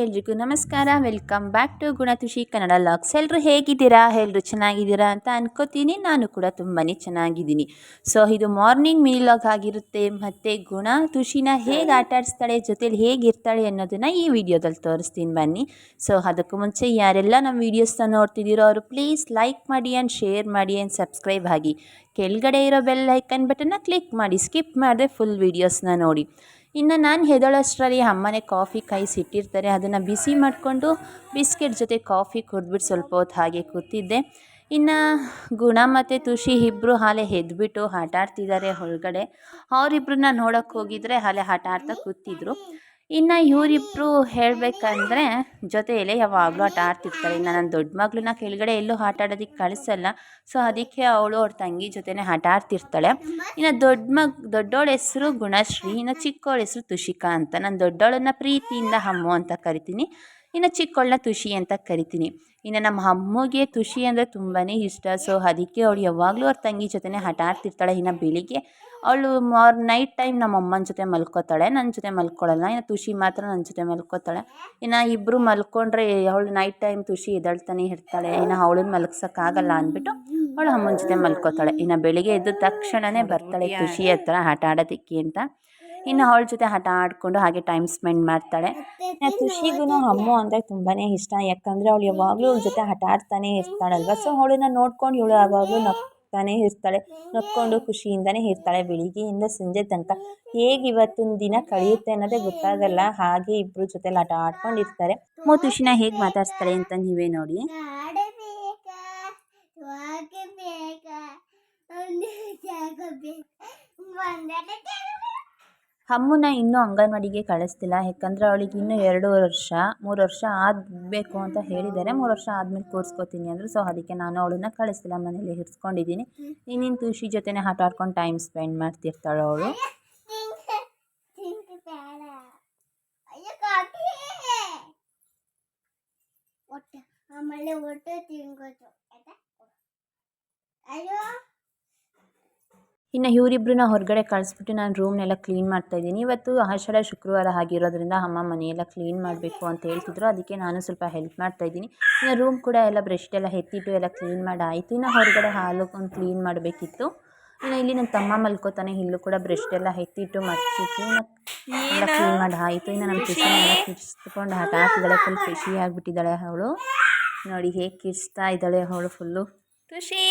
ಎಲ್ರಿಗೂ ನಮಸ್ಕಾರ. Welcome back to Gunatushi Kannada logs. ಎಲ್ಲರೂ ಹೇಗಿದ್ದೀರಾ? ಎಲ್ಲರೂ ಚೆನ್ನಾಗಿದ್ದೀರಾ ಅಂತ ಅನ್ಕೋತೀನಿ. ನಾನು ಕೂಡ ತುಂಬಾ ಚೆನ್ನಾಗಿದ್ದೀನಿ. ಸೊ ಇದು ಮಾರ್ನಿಂಗ್ ಮಿನಿ ಲಾಗ್ ಆಗಿರುತ್ತೆ. ಮತ್ತು ಗುಣತುಷಿನ ಹೇಗೆ ಆಟ ಆಡಿಸ್ತಾಳೆ, ಜೊತೇಲಿ ಹೇಗಿರ್ತಾಳೆ ಅನ್ನೋದನ್ನು ಈ ವಿಡಿಯೋದಲ್ಲಿ ತೋರಿಸ್ತೀನಿ ಬನ್ನಿ. ಸೊ ಅದಕ್ಕೂ ಮುಂಚೆ ಯಾರೆಲ್ಲ ನಮ್ಮ ವೀಡಿಯೋಸ್ನ ನೋಡ್ತಿದ್ದೀರೋ ಅವರು ಪ್ಲೀಸ್ ಲೈಕ್ ಮಾಡಿ ಆ್ಯಂಡ್ ಶೇರ್ ಮಾಡಿ ಆ್ಯಂಡ್ ಸಬ್ಸ್ಕ್ರೈಬ್ ಆಗಿ. ಕೆಳಗಡೆ ಇರೋ ಬೆಲ್ ಐಕನ್ ಬಟನ್ನ ಕ್ಲಿಕ್ ಮಾಡಿ, ಸ್ಕಿಪ್ ಮಾಡದೆ ಫುಲ್ ವೀಡಿಯೋಸ್ನ ನೋಡಿ. ಇನ್ನು ನಾನು ಹೆದಳೋಷ್ಟರಲ್ಲಿ ಅಮ್ಮನೇ ಕಾಫಿ ಕಾಯಿಸಿಟ್ಟಿರ್ತಾರೆ. ಅದನ್ನು ಬಿಸಿ ಮಾಡಿಕೊಂಡು ಬಿಸ್ಕೆಟ್ ಜೊತೆ ಕಾಫಿ ಕುಡಿದ್ಬಿಟ್ಟು ಸ್ವಲ್ಪ ಹೊತ್ತು ಹಾಗೆ ಕೂತಿದ್ದೆ. ಇನ್ನು ಗುಣ ಮತ್ತು ತುಷಿ ಇಬ್ಬರು ಹಾಲೆ ಎದ್ಬಿಟ್ಟು ಆಟ ಆಡ್ತಿದ್ದಾರೆ ಹೊರಗಡೆ. ಅವರಿಬ್ಬರನ್ನ ನೋಡೋಕ್ಕೆ ಹೋಗಿದ್ರೆ ಹಾಲೆ ಆಟ ಆಡ್ತಾ ಕೂತಿದ್ರು. ಇನ್ನು ಇವರಿಬ್ಬರು ಹೇಳಬೇಕಂದ್ರೆ ಜೊತೆಯಲ್ಲೇ ಯಾವಾಗಲೂ ಆಟ ಆಡ್ತಿರ್ತಾರೆ. ಇನ್ನು ನನ್ನ ದೊಡ್ಡ ಮಗಳನ್ನ ಕೆಳಗಡೆ ಎಲ್ಲೂ ಆಟ ಆಡೋದಕ್ಕೆ ಕಳಿಸಲ್ಲ. ಸೊ ಅದಕ್ಕೆ ಅವಳು ಅವ್ರ ತಂಗಿ ಜೊತೆನೇ ಆಟ ಆಡ್ತಿರ್ತಾಳೆ. ಇನ್ನು ದೊಡ್ಡವಳ ಹೆಸರು ಗುಣಶ್ರೀ, ಇನ್ನು ಚಿಕ್ಕವಳ ಹೆಸರು ತುಷಿಕಾ ಅಂತ. ನಾನು ದೊಡ್ಡವಳನ್ನ ಪ್ರೀತಿಯಿಂದ ಅಮ್ಮು ಅಂತ ಕರಿತೀನಿ, ಇನ್ನು ಚಿಕ್ಕವಳನ್ನ ತುಷಿ ಅಂತ ಕರಿತೀನಿ. ಇನ್ನು ನಮ್ಮ ಅಮ್ಮಗೆ ತುಷಿ ಅಂದರೆ ತುಂಬಾ ಇಷ್ಟ. ಸೊ ಅದಕ್ಕೆ ಅವಳು ಯಾವಾಗಲೂ ಅವ್ರ ತಂಗಿ ಜೊತೆನೇ ಆಟ ಆಡ್ತಿರ್ತಾಳೆ. ಇನ್ನು ಬೆಳಿಗ್ಗೆ ಅವಳು ನೈಟ್ ಟೈಮ್ ನಮ್ಮ ಅಮ್ಮನ ಜೊತೆ ಮಲ್ಕೋತಾಳೆ, ನನ್ನ ಜೊತೆ ಮಲ್ಕೊಳ್ಳಲ್ಲ. ಇನ್ನು ತುಷಿ ಮಾತ್ರ ನನ್ನ ಜೊತೆ ಮಲ್ಕೋತಾಳೆ. ಇನ್ನು ಇಬ್ಬರು ಮಲ್ಕೊಂಡ್ರೆ ಅವಳು ನೈಟ್ ಟೈಮ್ ತುಷಿ ಎದ್ದೇಳ್ತಾನೆ ಇರ್ತಾಳೆ. ಇನ್ನು ಅವಳನ್ನ ಮಲಗ್ಸೋಕ್ಕಾಗಲ್ಲ ಅಂದ್ಬಿಟ್ಟು ಅವಳು ಅಮ್ಮನ ಜೊತೆ ಮಲ್ಕೋತಾಳೆ. ಇನ್ನು ಬೆಳಿಗ್ಗೆ ಎದ್ದ ತಕ್ಷಣವೇ ಬರ್ತಾಳೆ ತುಷಿ ಹತ್ರ ಆಟ ಆಡೋದಕ್ಕೆ ಅಂತ. ಇನ್ನು ಅವಳ ಜೊತೆ ಆಟ ಆಡಿಕೊಂಡು ಹಾಗೆ ಟೈಮ್ ಸ್ಪೆಂಡ್ ಮಾಡ್ತಾಳೆ. ತುಷಿಗೂ ಅಮ್ಮು ಅಂದರೆ ತುಂಬಾ ಇಷ್ಟ. ಯಾಕಂದರೆ ಅವಳು ಯಾವಾಗಲೂ ಅವಳ ಜೊತೆ ಆಟ ಆಡ್ತಾನೆ ಇರ್ತಾಳಲ್ವ. ಸೊ ಅವಳನ್ನ ನೋಡ್ಕೊಂಡು ಇವಳು ಯಾವಾಗಲೂ ನಗ್ತಾನೆ ಇರ್ತಾಳೆ, ನಕ್ಕೊಂಡು ಖುಷಿಯಿಂದನೇ ಇರ್ತಾಳೆ ಬೆಳಿಗ್ಗೆಯಿಂದ ಸಂಜೆ ತನಕ. ಹೇಗೆ ಇವತ್ತಿನ ದಿನ ಕಳೆಯುತ್ತೆ ಅನ್ನೋದೇ ಗೊತ್ತಾಗಲ್ಲ. ಹಾಗೆ ಇಬ್ಬರು ಜೊತೆಲಿ ಆಟ ಆಡ್ಕೊಂಡಿರ್ತಾರೆ. ತುಷಿನ ಹೇಗೆ ಮಾತಾಡ್ಸ್ತಾಳೆ ಅಂತ ನೀವೇ ನೋಡಿ. ಅಮ್ಮನ ಇನ್ನೂ ಅಂಗನವಾಡಿಗೆ ಕಳಿಸ್ತಿಲ್ಲ. ಯಾಕಂದರೆ ಅವಳಿಗೆ ಇನ್ನೂ 2 ವರ್ಷ 3 ವರ್ಷ ಆಗಬೇಕು ಅಂತ ಹೇಳಿದ್ದಾರೆ. 3 ವರ್ಷ ಆದಮೇಲೆ ಕೂರಿಸ್ಕೋತೀನಿ ಅಂದರು. ಸೊ ಅದಕ್ಕೆ ನಾನು ಅವಳನ್ನ ಕಳಿಸ್ತಿಲ್ಲ, ಮನೇಲಿ ಇರಿಸ್ಕೊಂಡಿದ್ದೀನಿ. ಇನ್ನಿನ್ನು ತುಷಿ ಜೊತೆನೇ ಆಟ ಆಡ್ಕೊಂಡು ಟೈಮ್ ಸ್ಪೆಂಡ್ ಮಾಡ್ತಿರ್ತಾಳೆ ಅವಳು. ಇನ್ನು ಇವರಿಬ್ಬರನ್ನ ಹೊರಗಡೆ ಕಳಿಸ್ಬಿಟ್ಟು ನಾನು ರೂಮ್ನೆಲ್ಲ ಕ್ಲೀನ್ ಮಾಡ್ತಾಯಿದ್ದೀನಿ. ಇವತ್ತು ಆಷಾಢ ಶುಕ್ರವಾರ ಆಗಿರೋದ್ರಿಂದ ಅಮ್ಮ ಮನೆಯೆಲ್ಲ ಕ್ಲೀನ್ ಮಾಡಬೇಕು ಅಂತ ಹೇಳ್ತಿದ್ರು. ಅದಕ್ಕೆ ನಾನು ಸ್ವಲ್ಪ ಹೆಲ್ಪ್ ಮಾಡ್ತಾಯಿದ್ದೀನಿ. ಇನ್ನು ರೂಮ್ ಕೂಡ ಎಲ್ಲ ಬ್ರಷ್ ಎಲ್ಲ ಎತ್ತಿಟ್ಟು ಎಲ್ಲ ಕ್ಲೀನ್ ಮಾಡಿ ಆಯಿತು. ಇನ್ನು ಹೊರಗಡೆ ಹಾಲುಕೊಂಡು ಕ್ಲೀನ್ ಮಾಡಬೇಕಿತ್ತು. ಇನ್ನು ಇಲ್ಲಿ ನನ್ನ ತಮ್ಮ ಮಲ್ಕೋತಾನೆ, ಇಲ್ಲೂ ಕೂಡ ಬ್ರಷ್ ಎಲ್ಲ ಎತ್ತಿಟ್ಟು ಮರ್ಚಿಟ್ಟು ಎಲ್ಲ ಕ್ಲೀನ್ ಮಾಡಿ ಆಯಿತು. ಇನ್ನು ನಮ್ಮ ಖುಷಿನೆಲ್ಲ ಕಿಡಿಸ್ಕೊಂಡು ಆಟ ಆಡ್ತಿದ್ದಾಳೆ. ಫುಲ್ ಖುಷಿ ಆಗಿಬಿಟ್ಟಿದ್ದಾಳೆ ಅವಳು. ನೋಡಿ ಹೇಗೆ ಕಿಡಿಸ್ತಾ ಇದ್ದಾಳೆ ಅವಳು ಫುಲ್ಲು. ಖುಷಿ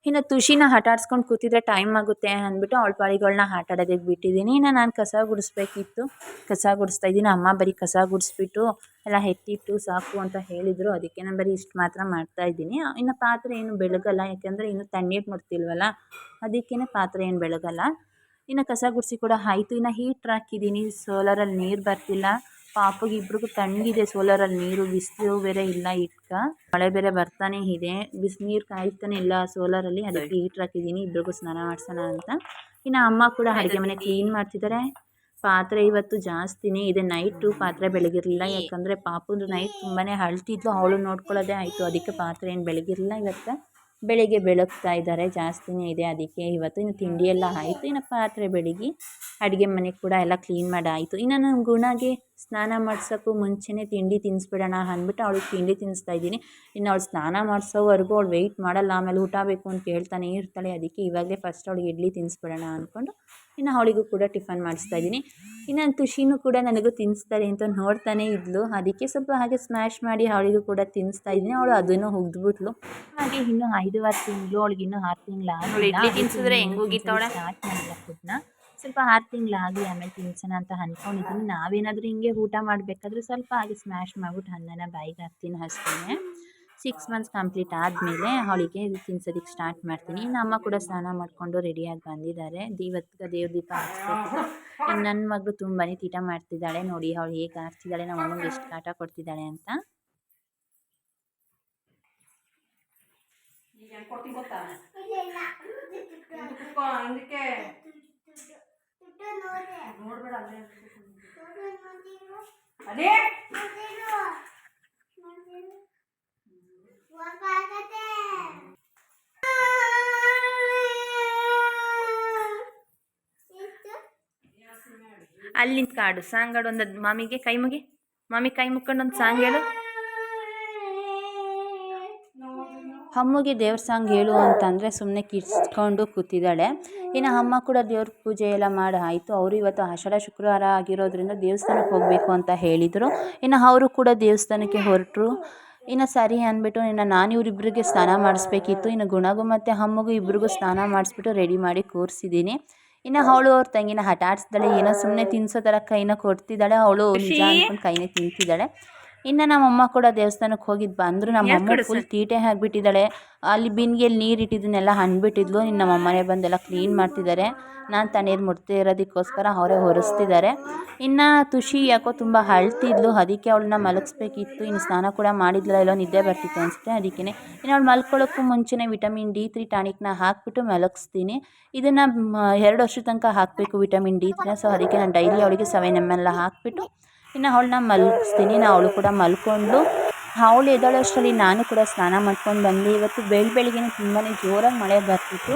ಇನ್ನು ತುಷಿನ ಆಟ ಆಡ್ಸ್ಕೊಂಡು ಕೂತಿದ್ರೆ ಟೈಮ್ ಆಗುತ್ತೆ ಅಂದ್ಬಿಟ್ಟು ಅವಳ ಪಾಳಿಗಳನ್ನ ಆಟ ಆಡೋದಕ್ಕೆ ಬಿಟ್ಟಿದ್ದೀನಿ. ಇನ್ನು ನಾನು ಕಸ ಗುಡಿಸ್ಬೇಕಿತ್ತು, ಕಸ ಗುಡಿಸ್ತಾ ಇದ್ದೀನಿ. ಅಮ್ಮ ಬರೀ ಕಸ ಗುಡಿಸ್ಬಿಟ್ಟು ಎಲ್ಲ ಎತ್ತಿಟ್ಟು ಸಾಕು ಅಂತ ಹೇಳಿದರು. ಅದಕ್ಕೆ ನಾನು ಬರೀ ಇಷ್ಟು ಮಾತ್ರ ಮಾಡ್ತಾಯಿದ್ದೀನಿ. ಇನ್ನು ಪಾತ್ರೆ ಏನು ಬೆಳಗಲ್ಲ, ಯಾಕೆಂದರೆ ಇನ್ನು ತಣ್ಣೀರು ಮುಡ್ತಿಲ್ವಲ್ಲ, ಅದಕ್ಕೇ ಪಾತ್ರೆ ಏನು ಬೆಳಗಲ್ಲ. ಇನ್ನು ಕಸ ಗುಡಿಸಿ ಕೂಡ ಆಯಿತು. ಇನ್ನು ಹೀಟ್ರ್ ಹಾಕಿದ್ದೀನಿ, ಸೋಲಾರಲ್ಲಿ ನೀರು ಬರ್ತಿಲ್ಲ. ಪಾಪಗೆ ಇಬ್ರಿಗೂ ತಣ್ಣಗಿದೆ ಸೋಲಾರಲ್ಲಿ ನೀರು. ಬಿಸಿಲು ಬೇರೆ ಇಲ್ಲ, ಈಗ ಮಳೆ ಬೇರೆ ಬರ್ತಾನೆ ಇದೆ. ನೀರು ಕಾಯ್ತಾನೆ ಇಲ್ಲ ಸೋಲಾರಲ್ಲಿ. ಅದಕ್ಕೆ ಹೀಟ್ರ್ ಹಾಕಿದ್ದೀನಿ, ಇಬ್ರಿಗೂ ಸ್ನಾನ ಮಾಡಿಸೋಣ ಅಂತ. ಇನ್ನು ಅಮ್ಮ ಕೂಡ ಅಡುಗೆ ಮನೆ ಕ್ಲೀನ್ ಮಾಡ್ತಿದ್ದಾರೆ. ಪಾತ್ರೆ ಇವತ್ತು ಜಾಸ್ತಿನೇ ಇದೆ. ನೈಟು ಪಾತ್ರೆ ಬೆಳಗಿರಲಿಲ್ಲ, ಯಾಕಂದರೆ ಪಾಪುದು ನೈಟ್ ತುಂಬಾ ಅಳ್ತಿದ್ಲು. ಅವಳು ನೋಡ್ಕೊಳ್ಳೋದೇ ಆಯಿತು. ಅದಕ್ಕೆ ಪಾತ್ರೆ ಏನು ಬೆಳಗಿರಲಿಲ್ಲ. ಇವತ್ತು ಬೆಳಿಗ್ಗೆ ಬೆಳಗ್ತಾ ಇದ್ದಾರೆ, ಜಾಸ್ತಿನೇ ಇದೆ ಅದಕ್ಕೆ ಇವತ್ತು. ಇನ್ನು ತಿಂಡಿ ಎಲ್ಲ ಆಯಿತು. ಇನ್ನು ಪಾತ್ರೆ ಬೆಳಗಿ ಅಡುಗೆ ಮನೆ ಕೂಡ ಎಲ್ಲ ಕ್ಲೀನ್ ಮಾಡಿ ಆಯಿತು. ಇನ್ನು ನನ್ನ ಗುಣಗೆ ಸ್ನಾನ ಮಾಡ್ಸೋಕ್ಕೂ ಮುಂಚೆನೇ ತಿಂಡಿ ತಿನ್ನಿಸ್ಬಿಡೋಣ ಅಂದ್ಬಿಟ್ಟು ಅವಳಿಗೆ ತಿಂಡಿ ತಿನ್ನಿಸ್ತಾ ಇದ್ದೀನಿ. ಇನ್ನು ಅವಳು ಸ್ನಾನ ಮಾಡಿಸೋವರೆಗೂ ಅವಳು ವೆಯ್ಟ್ ಮಾಡಲ್ಲ, ಆಮೇಲೆ ಊಟ ಬೇಕು ಅಂತ ಹೇಳ್ತಾನೆ ಇರ್ತಾಳೆ. ಅದಕ್ಕೆ ಇವಾಗಲೇ ಫಸ್ಟ್ ಅವಳಿಗೆ ಇಡ್ಲಿ ತಿನ್ನಿಸ್ಬಿಡೋಣ ಅಂದ್ಕೊಂಡು ಇನ್ನು ಅವಳಿಗೂ ಕೂಡ ಟಿಫನ್ ಮಾಡಿಸ್ತಾ ಇದ್ದೀನಿ. ಇನ್ನು ನನ್ನ ತುಷಿನೂ ಕೂಡ ನನಗೂ ತಿನ್ನಿಸ್ತಾರೆ ಅಂತ ನೋಡ್ತಾನೆ ಇದ್ಲು. ಅದಕ್ಕೆ ಸ್ವಲ್ಪ ಹಾಗೆ ಸ್ಮ್ಯಾಶ್ ಮಾಡಿ ಅವಳಿಗೂ ಕೂಡ ತಿನ್ನಿಸ್ತಾ ಇದ್ದೀನಿ. ಅವಳು ಅದನ್ನು ಹುಗ್ದುಬಿಟ್ಲು. ಹಾಗೆ ಇನ್ನೂ 5-6 ತಿಂಗಳು, ಅವಳಿಗೆ ಇನ್ನೂ 6 ತಿಂಗಳಾಗಿಲ್ಲ. ಇಡ್ಲಿ ತಿನ್ಸಿದ್ರೆ ಹೆಂಗೆ ಹೋಗಿತ್ತವಳೆ ಸ್ಟಾರ್ಟ್ ಮಾಡಿಲ್ಲ ಫುಡ್ನ. ಸ್ವಲ್ಪ 6 ತಿಂಗಳಾಗಲಿ ಆಮೇಲೆ ತಿನ್ಸೋಣ ಅಂತ ಅಂದ್ಕೊಂಡಿದ್ದೀನಿ. ನಾವೇನಾದರೂ ಹಿಂಗೆ ಊಟ ಮಾಡಬೇಕಾದ್ರೆ ಸ್ವಲ್ಪ ಹಾಗೆ ಸ್ಮ್ಯಾಶ್ ಮಾಡಿಬಿಟ್ಟು ಅನ್ನನ ಬಾಯಿಗೆ ಹಾಕ್ತೀನಿ ಅಷ್ಟೇ. 6 ಮಂತ್ಸ್ ಕಂಪ್ಲೀಟ್ ಆದಮೇಲೆ ಅವಳಿಗೆ ತಿನ್ಸೋದಕ್ಕೆ ಸ್ಟಾರ್ಟ್ ಮಾಡ್ತೀನಿ. ಇನ್ನು ಅಮ್ಮ ಕೂಡ ಸ್ನಾನ ಮಾಡಿಕೊಂಡು ರೆಡಿಯಾಗಿ ಬಂದಿದ್ದಾರೆ. ಇವತ್ತು ದೇವ್ರ ದೀಪ ಹಚ್ಬೇಕು. ಇನ್ನು ನನ್ನ ಮಗಳು ತುಂಬಾ ತೀಟ ಮಾಡ್ತಿದ್ದಾಳೆ. ನೋಡಿ ಅವಳು ಹೇಗೆ ಆಡ್ತಿದ್ದಾಳೆ, ನಮ್ಮ ಅಮ್ಮಂಗೆ ಎಷ್ಟು ಕಾಟ ಕೊಡ್ತಿದ್ದಾಳೆ ಅಂತ. ಅಲ್ಲಿ ನಿಂತ್ಕಾಡು ಸಾಂಗ್ ಹಾಡು ಒಂದು ಮಾಮಿಗೆ ಕೈ ಮುಗಿ, ಮಾಮಿ ಕೈ ಮುಕ್ಕೊಂಡು ಒಂದು ಸಾಂಗ್ ಹೇಳು. ಅಮ್ಮಗೆ ದೇವ್ರ ಸಾಂಗ್ ಹೇಳು ಅಂತಂದರೆ ಸುಮ್ಮನೆ ಕಿರ್ಚ್ಕೊಂಡು ಕೂತಿದ್ದಾಳೆ. ಇನ್ನು ಅಮ್ಮ ಕೂಡ ದೇವ್ರ ಪೂಜೆ ಎಲ್ಲ ಮಾಡಿ ಆಯಿತು. ಅವರು ಇವತ್ತು ಆಷಾಢ ಶುಕ್ರವಾರ ಆಗಿರೋದ್ರಿಂದ ದೇವಸ್ಥಾನಕ್ಕೆ ಹೋಗಬೇಕು ಅಂತ ಹೇಳಿದರು. ಇನ್ನು ಅವರು ಕೂಡ ದೇವಸ್ಥಾನಕ್ಕೆ ಹೊರಟರು. ಇನ್ನು ಸರಿ ಅಂದ್ಬಿಟ್ಟು ನಾನು ಇವರಿಬ್ಬರಿಗೆ ಸ್ನಾನ ಮಾಡಿಸ್ಬೇಕಿತ್ತು. ಇನ್ನು ಗುಣಗೂ ಮತ್ತು ಅಮ್ಮಗೂ ಇಬ್ರಿಗೂ ಸ್ನಾನ ಮಾಡಿಸ್ಬಿಟ್ಟು ರೆಡಿ ಮಾಡಿ ಕೂರಿಸಿದ್ದೀನಿ. ಇನ್ನು ಅವಳು ಅವ್ರ ತಂಗಿನ ಹಠ ಆಡಿಸ್ದಾಳೆ. ಏನೋ ಸುಮ್ಮನೆ ತಿನ್ಸೋ ಥರ ಕೈನ ಕೊಡ್ತಿದ್ದಾಳೆ. ಅವಳು ನಿಜ ಅಂದ್ಕೊಂಡು ಕೈನೇ ತಿಂತಿದ್ದಾಳೆ. ಇನ್ನು ನಮ್ಮಮ್ಮ ಕೂಡ ದೇವಸ್ಥಾನಕ್ಕೆ ಹೋಗಿದ್ದು ಬಂದರು. ನಮ್ಮಮ್ಮ ಫುಲ್ ತೀಟೆ ಆಗಿಬಿಟ್ಟಿದ್ದಾಳೆ. ಅಲ್ಲಿ ಬಿನ್ಗೆಲ್ಲಿ ನೀರು ಇಟ್ಟಿದ್ದನ್ನೆಲ್ಲ ಹಣ್ಬಿಟ್ಟಿದ್ಲು. ಇನ್ನು ನಮ್ಮಮ್ಮನೇ ಬಂದೆಲ್ಲ ಕ್ಲೀನ್ ಮಾಡ್ತಿದ್ದಾರೆ. ನಾನು ತಣ್ಣೀರು ಮುಟ್ದೇ ಇರೋದಕ್ಕೋಸ್ಕರ ಅವರೇ ಹೊರಿಸ್ತಿದ್ದಾರೆ. ಇನ್ನು ತುಷಿ ಯಾಕೋ ತುಂಬ ಅಳ್ತಿದ್ಲು. ಅದಕ್ಕೆ ಅವಳನ್ನ ಮಲಗಿಸ್ಬೇಕಿತ್ತು. ಇನ್ನು ಸ್ನಾನ ಕೂಡ ಮಾಡಿದ್ಲ, ಎಲ್ಲೋ ನಿದ್ದೆ ಬರ್ತಿತ್ತು ಅನಿಸುತ್ತೆ. ಅದಕ್ಕೆ ಇನ್ನು ಅವಳು ಮಲ್ಕೊಳ್ಳೋಕ್ಕೂ ಮುಂಚೆನೇ ವಿಟಮಿನ್ D3 ಟಾನಿಕ್ನ ಹಾಕಿಬಿಟ್ಟು ಮಲಗಿಸ್ತೀನಿ. ಇದನ್ನು 2 ವರ್ಷದ ತನಕ ಹಾಕಬೇಕು ವಿಟಮಿನ್ D3. ಸೊ ಅದಕ್ಕೆ ನಾನು ಡೈಲಿ ಅವಳಿಗೆ 7 ml ಹಾಕಿಬಿಟ್ಟು ಇನ್ನು ಅವಳನ್ನ ಮಲಗಿಸ್ತೀನಿ. ಅವಳು ಕೂಡ ಮಲ್ಕೊಂಡು ಅವಳು ಎದ್ದೇಳೋಷ್ಟರಲ್ಲಿ ನಾನು ಕೂಡ ಸ್ನಾನ ಮಾಡ್ಕೊಂಡು ಬಂದೆ. ಇವತ್ತು ಬೆಳಗ್ಗೆ ತುಂಬಾ ಜೋರಾಗಿ ಮಳೆ ಬರ್ತಿತ್ತು.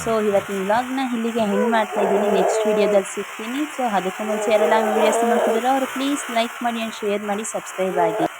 ಸೊ ಇವತ್ತಿನ ವ್ಲಾಗ್ನ ಇಲ್ಲಿಗೆ ಎಂಡ್ ಮಾಡ್ತಾಯಿದ್ದೀನಿ. ನೆಕ್ಸ್ಟ್ ವೀಡಿಯೋದಲ್ಲಿ ಸಿಗ್ತೀನಿ. ಸೊ ಅದಕ್ಕೂ ಮುಂಚೆ ಯಾರೆಲ್ಲ ವೀಡಿಯೋಸ್ ನೋಡ್ತಿದ್ದೀರೋ ಅವರು ಪ್ಲೀಸ್ ಲೈಕ್ ಮಾಡಿ ಆ್ಯಂಡ್ ಶೇರ್ ಮಾಡಿ, ಸಬ್ಸ್ಕ್ರೈಬ್ ಆಗಿ.